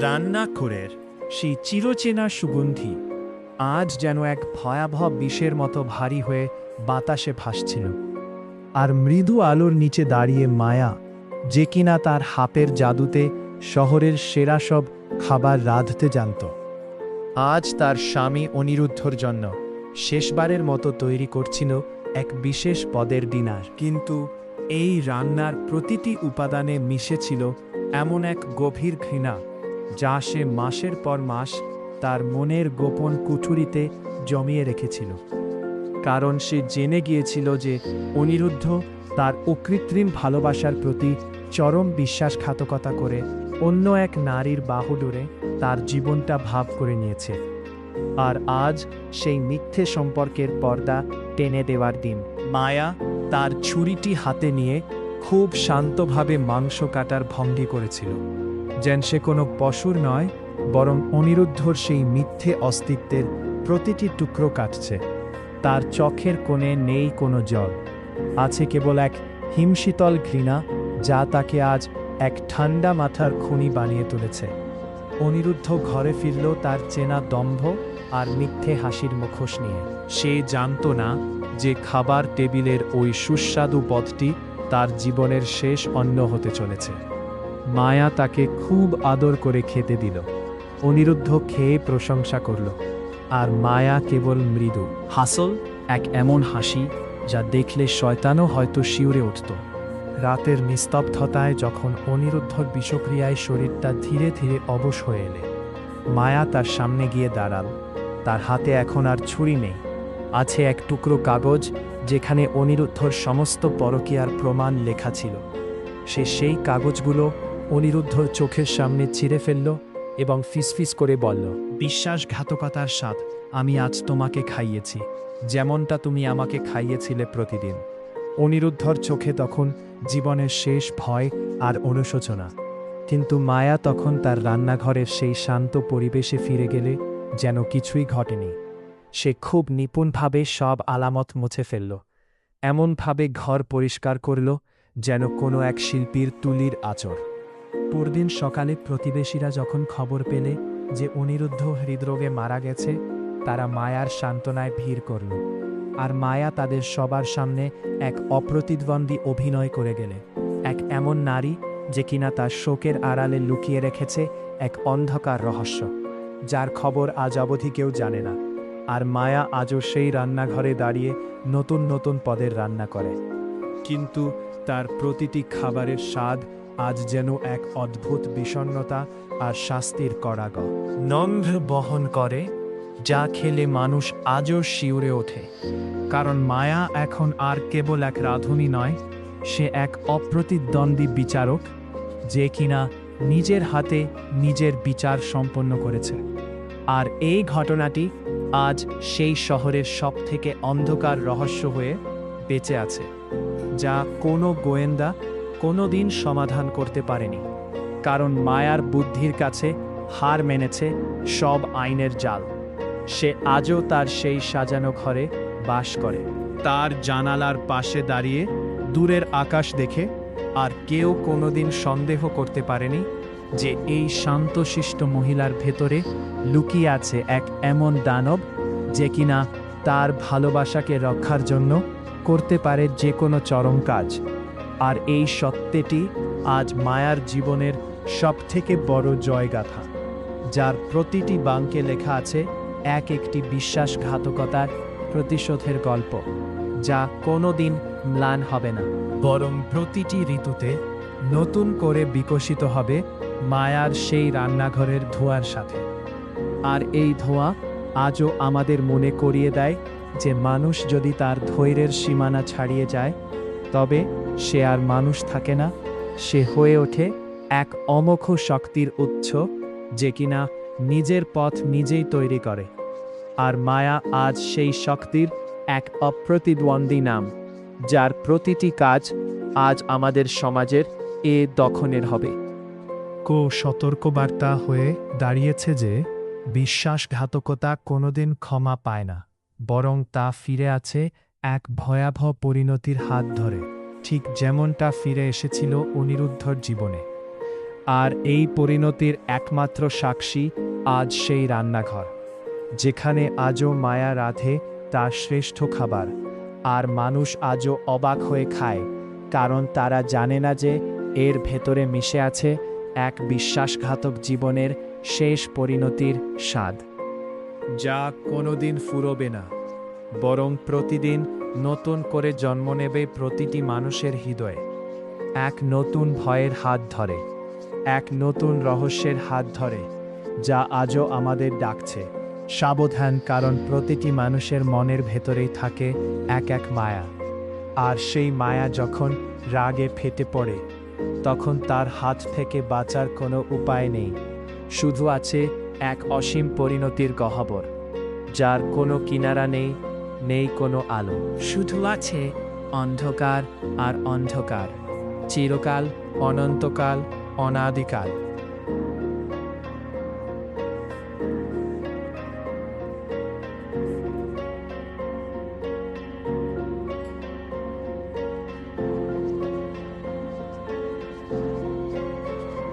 রান্নাঘরের সেই চিরচেনা সুগন্ধি আজ যেন এক ভয়াবহ বিষের মতো ভারী হয়ে বাতাসে ভাসছিল। আর মৃদু আলোর নিচে দাঁড়িয়ে মায়া, যে কিনা তার হাতের জাদুতে শহরের সেরা সব খাবার রাঁধতে জানত, আজ তার স্বামী অনিরুদ্ধর জন্য শেষবারের মতো তৈরি করছিল এক বিশেষ পদের ডিনার। কিন্তু এই রান্নার প্রতিটি উপাদানে মিশেছিল এমন এক গভীর ঘৃণা, যা সে মাসের পর মাস তার মনের গোপন কুঠুরিতে জমিয়ে রেখেছিল। কারণ সে জেনে গিয়েছিল যে অনিরুদ্ধ তার অকৃত্রিম ভালোবাসার প্রতি চরম বিশ্বাসঘাতকতা করে অন্য এক নারীর বাহুডোরে তার জীবনটা ভাগ করে নিয়েছে। আর আজ সেই মিথ্যে সম্পর্কের পর্দা টেনে দেওয়ার দিন। মায়া তার ছুরিটি হাতে নিয়ে খুব শান্তভাবে মাংস কাটার ভঙ্গি করেছিল, যেন সে কোনো পশুর নয়, বরং অনিরুদ্ধর সেই মিথ্যে অস্তিত্বের প্রতিটি টুকরো কাটছে। তার চোখের কোণে নেই কোনো জল, আছে কেবল এক হিমশীতল ঘৃণা, যা তাকে আজ এক ঠান্ডা মাথার খুনি বানিয়ে তুলেছে। অনিরুদ্ধ ঘরে ফিরল তার চেনা দম্ভ আর মিথ্যে হাসির মুখোশ নিয়ে। সে জানত না যে খাবার টেবিলের ওই সুস্বাদু পদটি তার জীবনের শেষ অন্ন হতে চলেছে। মায়া তাকে খুব আদর করে খেতে দিল। অনিরুদ্ধ খেয়ে প্রশংসা করল, আর মায়া কেবল মৃদু হাসল, এক এমন হাসি যা দেখলে শয়তানও হয়তো শিউরে উঠত। রাতের নিস্তব্ধতায় যখন অনিরুদ্ধর বিষক্রিয়ায় শরীরটা ধীরে ধীরে অবশ হয়ে এলে, মায়া তার সামনে গিয়ে দাঁড়াল। তার হাতে এখন আর ছুরি নেই, আছে এক টুকরো কাগজ যেখানে অনিরুদ্ধর সমস্ত পরকীয়ার প্রমাণ লেখা ছিল। সে সেই কাগজগুলো অনিরুদ্ধর চোখের সামনে ছিঁড়ে ফেলল এবং ফিসফিস করে বলল, বিশ্বাসঘাতকতার স্বাদ আমি আজ তোমাকে খাইয়েছি, যেমনটা তুমি আমাকে খাইয়েছিলে প্রতিদিন। অনিরুদ্ধর চোখে তখন জীবনের শেষ ভয় আর অনুশোচনা। কিন্তু মায়া তখন তার রান্নাঘরের সেই শান্ত পরিবেশে ফিরে গেলে যেন কিছুই ঘটেনি। সে খুব নিপুণভাবে সব আলামত মুছে ফেলল, এমনভাবে ঘর পরিষ্কার করল যেন কোনো এক শিল্পীর তুলির আঁচড়। পরদিন সকালে প্রতিবেশীরা যখন খবর পেলে যে অনিরুদ্ধ হৃদরোগে মারা গেছে, তারা মায়ার সান্ত্বনায় ভিড় করল। আর মায়া তাদের সবার সামনে এক অপ্রতিদ্বন্দ্বী অভিনয় করে গেলে, এক এমন নারী যে কিনা তার শোকের আড়ালে লুকিয়ে রেখেছে এক অন্ধকার রহস্য, যার খবর আজ অবধি কেউ জানে না। আর মায়া আজও সেই রান্নাঘরে দাঁড়িয়ে নতুন নতুন পদের রান্না করে, কিন্তু তার প্রতিটি খাবারের স্বাদ আজ যেন এক অদ্ভুত বিষণ্ণতা আর শাস্তির কড়াগড় নম্র বহন করে, যা খেলে মানুষ আজও শিউরে ওঠে। কারণ মায়া এখন আর কেবল এক রাঁধুনি নয়, সে এক অপ্রতিদ্বন্দ্বী বিচারক, যে কিনা নিজের হাতে নিজের বিচার সম্পন্ন করেছে। আর এই ঘটনাটি আজ সেই শহরের সবথেকে অন্ধকার রহস্য হয়ে বেঁচে আছে, যা কোনো গোয়েন্দা কোনোদিন সমাধান করতে পারেনি। কারণ মায়ার বুদ্ধির কাছে হার মেনেছে সব আইনের জাল। সে আজও তার সেই সাজানো ঘরে বাস করে, তার জানালার পাশে দাঁড়িয়ে দূরের আকাশ দেখে। আর কেউ কোনোদিন সন্দেহ করতে পারেনি যে এই শান্তশিষ্ট মহিলার ভেতরে লুকিয়ে আছে এক এমন দানব, যে কিনা তার ভালোবাসাকে রক্ষার জন্য করতে পারে যে কোনো চরম কাজ। আর এই সত্যটি আজ মায়ার জীবনের সবথেকে বড় জয়গাথা, যার প্রতিটি বাক্যে লেখা আছে এক একটি বিশ্বাসঘাতকতার প্রতিশোধের গল্প, যা কোনোদিন ম্লান হবে না, বরং প্রতিটি ঋতুতে নতুন করে বিকশিত হবে মায়ার সেই রান্নাঘরের ধোঁয়ার সাথে। আর এই ধোঁয়া আজও আমাদের মনে করিয়ে দেয় যে মানুষ যদি তার ধৈর্যের সীমানা ছাড়িয়ে যায়, তবে সে আর মানুষ থাকে না, সে হয়ে ওঠে এক অমোঘ শক্তির উৎস, যে কিনা নিজের পথ নিজেই তৈরি করে। আর মায়া আজ সেই শক্তির এক অপ্রতিদ্বন্দ্বী নাম, যার প্রতিটি কাজ আজ আমাদের সমাজের দখলের হবে। সতর্কবার্তা হয়ে দাঁড়িয়েছে যে বিশ্বাসঘাতকতা কোনোদিন ক্ষমা পায় না, বরং তা ফিরে আছে এক ভয়াবহ পরিণতির হাত ধরে, ঠিক যেমনটা ফিরে এসেছিল অনিরুদ্ধর জীবনে। আর এই পরিণতির একমাত্র সাক্ষী আজ সেই রান্নাঘর, যেখানে আজও মায়া রাধে তার শ্রেষ্ঠ খাবার, আর মানুষ আজও অবাক হয়ে খায়, কারণ তারা জানে না যে এর ভেতরে মিশে আছে এক বিশ্বাসঘাতক জীবনের শেষ পরিণতির স্বাদ, যা কোনোদিন ফুরোবে না, বরং প্রতিদিন নতুন করে জন্ম নেবে প্রতিটি মানুষের হৃদয়ে, এক নতুন ভয়ের হাত ধরে, এক নতুন রহস্যের হাত ধরে, যা আজও আমাদের ডাকছে সাবধান, কারণ প্রতিটি মানুষের মনের ভেতরেই থাকে এক এক মায়া, আর সেই মায়া যখন রাগে ফেটে পড়ে, তখন তার হাত থেকে বাঁচার কোনো উপায় নেই, শুধু আছে এক অসীম পরিণতির গহ্বর, যার কোনো কিনারা নেই, নেই কোনো আলো, শুধু আছে অন্ধকার আর অন্ধকার, চিরকাল, অনন্তকাল, অনাদিকাল।